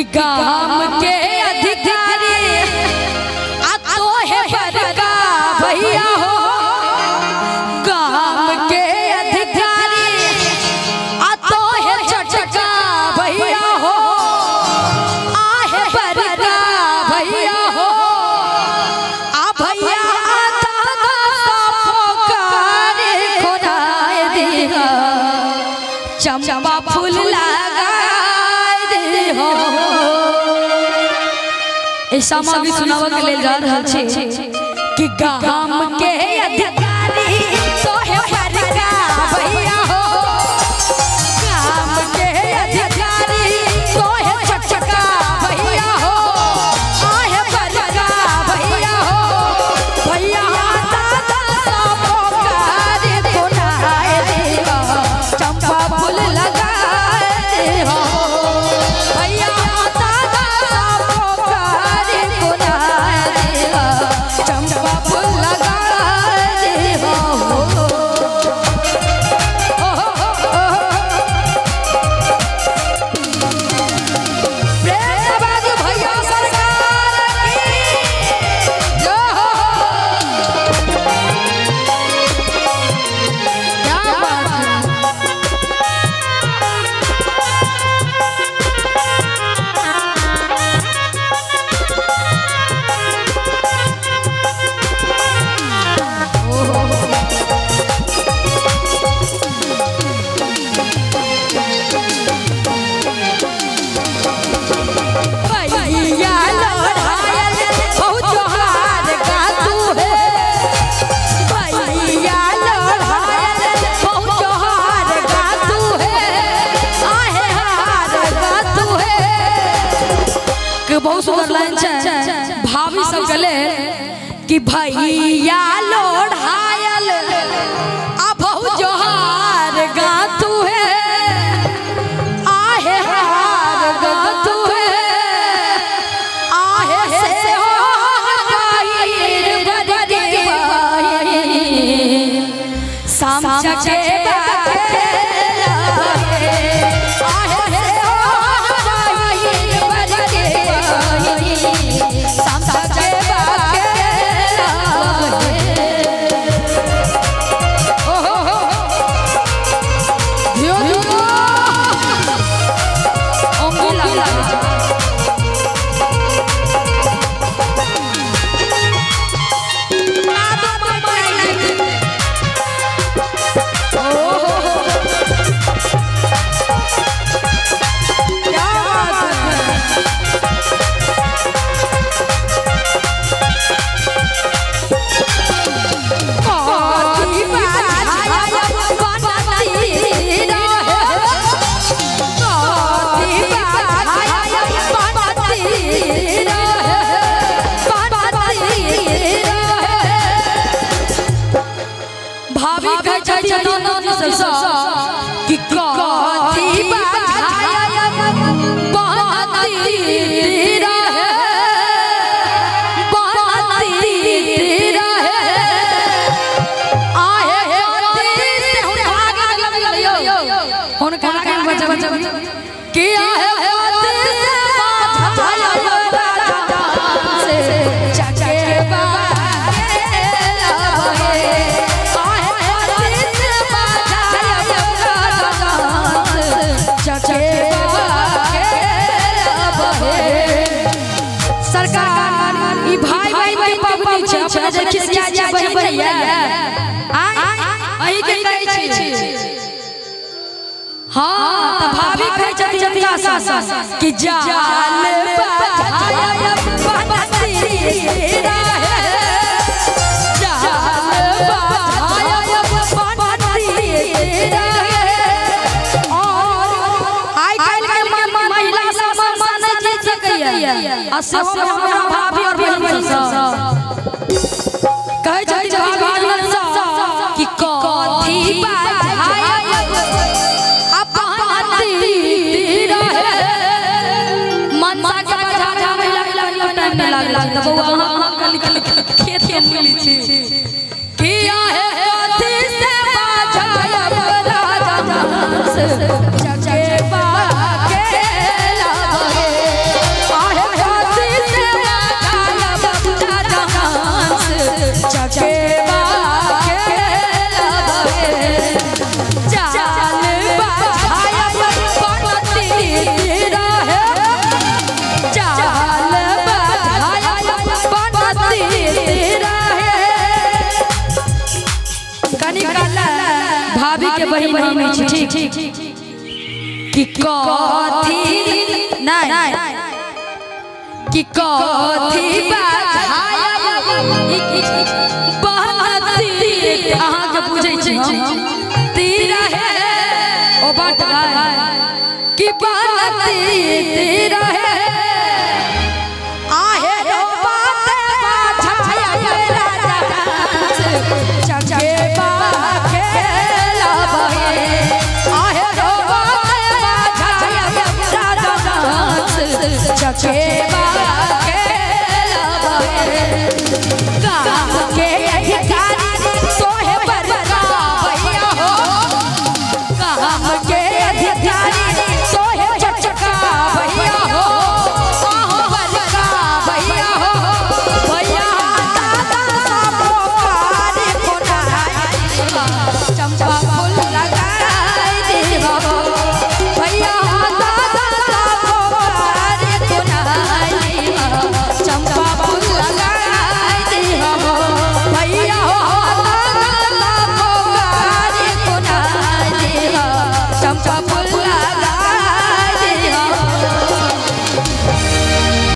कि गाम के अधिकारी तो है बड़का भैया हो, गाम के अधिकारी तो है चचका भैया हो, आहे बड़का भैया हो, आ भैया चंपा फूल लगाए दे हो। ऐसा भी सुनावा के ले जा रहा छे कि गाम के अधिकारी तो है बड़का भैया हो, गाम के अधिकारी तो है चचका भैया हो, आहे बड़का भैया हो, भैया दादा सब पुकारे कोनाए दे हो, चंपा फूल लगाए दे हो, भैया दादा सब पुकारे कोनाए दे हो, चंपा फूल लगाए दे हो। प्रेम बाबू भैया सरकार की जय हो। क्या बात है। भैया लड़ायल बहुत जोहार का तू है, भैया लड़ायल बहुत जोहार का तू है, आहे हार का तू है। कि बहुत सुंदर लाइन है भाभी सब गले कि भैया लड़ायल आ बहुत जोहार का तू है, आहे हार का तू है, आहे से हो गाइर बदे भाई शाम चचे बाके लागे, आहे से हो गाइर बदे भाई शाम चचे बाके लागे। ओहो धियो धियो ओंगी लागे भाभी कह छथि कि कथी बाझायब बनती रहे, बनती रहे, आहे होती से हुन भाग लगलियो हुनका के बजब कि आहे होती से बाझायब से चचे बाके लागे, सरकार ई भाई भाई के पबनी छै अपना जे खिसिया जा बहिया आई के कहै छी। हां त भाभी कहै छथि जतिया सा कि जाल बाझायब बनती रहे, जाल बाझायब बनती रहे, और आई काल के महिला सब मान जे सकैया आ सब भाभी और बहन सब कहै छथि भाभी कि कथी बाझायब बनती रहे, मनसा के बाझा महिला टाइम में लागल त बउआ अहाँ कल खेत के मिली छी कि आहे कथी से बाझायब राजा से चचे बाके लागे। बहिन हम छी ठीक कि कथी नहीं कि कथी बाधाया बहनती अहाँ के पूछै छी तीरा है ओ बाट कि बहनती तीरा है आहे रो बाते बाछाया मेरा चके बा खेला बहे आहे रो बाते बाछाया मेरा चके बा खेला बहे काम के अधिकारी सोहे बरका भैया हो काम के